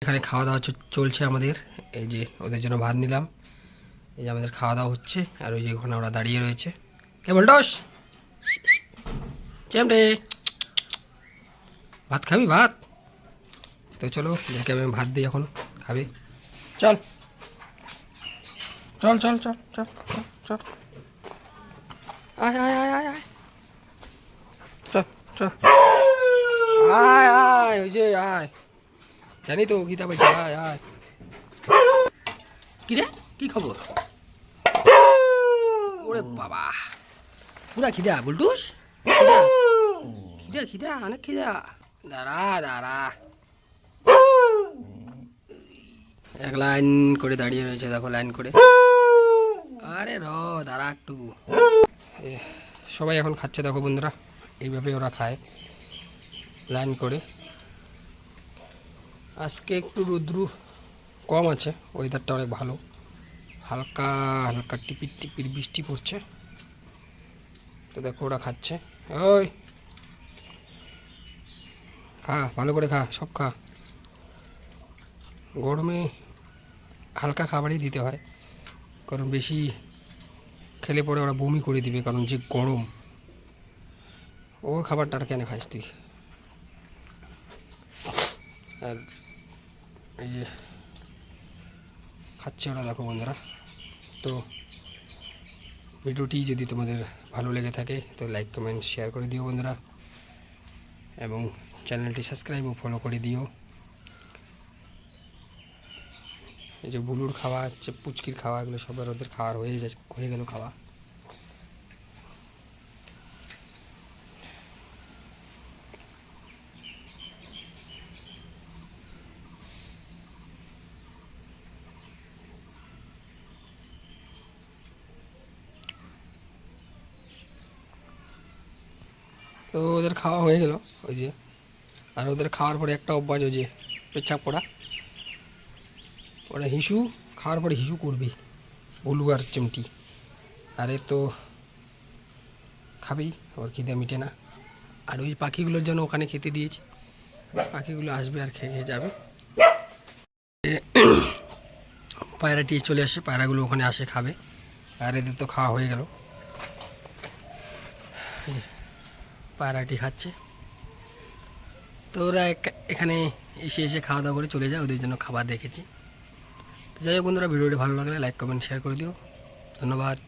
এখানে খাওয়া দাওয়া চলছে আমাদের। এই যে ওদের জন্য ভাত নিলাম, এই যে আমাদের খাওয়া দাওয়া হচ্ছে। আর ওই যে ওখানে ওরা দাঁড়িয়ে রয়েছে। কে বলটস রে, ভাত খাবি? ভাত তো চলো, দেখে আমি ভাত দিই, এখন খাবি। চল চল চল চল চল চল চল, আয় আয় আয় আয় আয়, চল চল, আয় আয়, ওই যে আয়, জানি তো গীতা বলছে, আয় আয়। কি রে, কি খবর? ওরে বাবা, পুরা খিদা বলটুস, খিদা খিদা খিদা, অনেক খিদা। দাঁড়া দাঁড়া, এক লাইন করে দাঁড়িয়ে রয়েছে, দেখো লাইন করে। আরে দাঁড়া একটু। সবাই এখন খাচ্ছে, দেখো বন্ধুরা, এইভাবে ওরা খায় লাইন করে। আজকে একটু রৌদ্র কম আছে, ওয়েদারটা অনেক ভালো, হালকা হালকা টিপির টিপির বৃষ্টি পড়ছে। তো দেখো ওরা খাচ্ছে। ওই খা, ভালো করে খা, সব খা। গরমে হালকা খাবারই দিতে হয়, কারণ বেশি খেলে পরে ওরা বমি করে দিবে, কারণ যে গরম। ওর খাবারটা আর কেন খাইস তুই? আর এই যে খাচ্ছে ওরা, দেখো বন্ধুরা। তো ভিডিওটি যদি তোমাদের ভালো লেগে থাকে তো লাইক কমেন্ট শেয়ার করে দিও বন্ধুরা, এবং চ্যানেলটি সাবস্ক্রাইব ও ফলো করে দিও। এই যে বুলুর খাওয়া হচ্ছে, পুচকির খাওয়া, এগুলো সবার ওদের খাওয়ার হয়ে গেল খাওয়া। তো ওদের খাওয়া হয়ে গেল, ওই যে। আর ওদের খাওয়ার পরে একটা অভ্যাস, ওই যে পেচ্ছাপ পড়া। ওরা হিসু খাওয়ার পরে হিসু করবে, বুলু আর চিমটি। আরে তো খাবেই, ওর খিদে মিটে না। আর ওই পাখিগুলোর জন্য ওখানে খেতে দিয়েছি, পাখিগুলো আসবে আর খেয়ে খেয়ে যাবে। পায়রাটি চলে আসে, পায়রাগুলো ওখানে আসে খাবে। আর এদের তো খাওয়া হয়ে গেল, পায়রাটি খাচ্ছে। তো ওরা এখানে এসে এসে খাওয়া দাওয়া করে চলে যায়, ওদের জন্য খাবার রেখেছি। তো যাই হোক বন্ধুরা, ভিডিওটি ভালো লাগলে লাইক কমেন্ট শেয়ার করে দিও, ধন্যবাদ।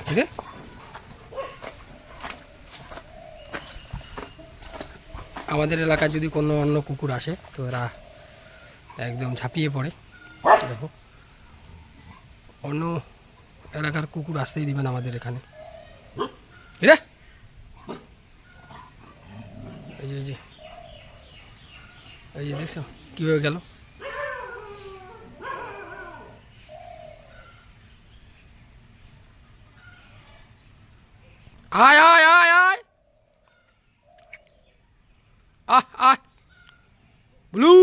ঠিক আছে, আমাদের এলাকায় যদি কোনো অন্য কুকুর আসে তো ওরা একদম ঝাঁপিয়ে পড়ে। দেখো, অন্য এলাকার কুকুর আসতেই দিবেন আমাদের এখানে। রে, এই যে এই যে দেখছো কীভাবে গেল। আয় আয় আয় আয়, আহ আহ, ব্লু।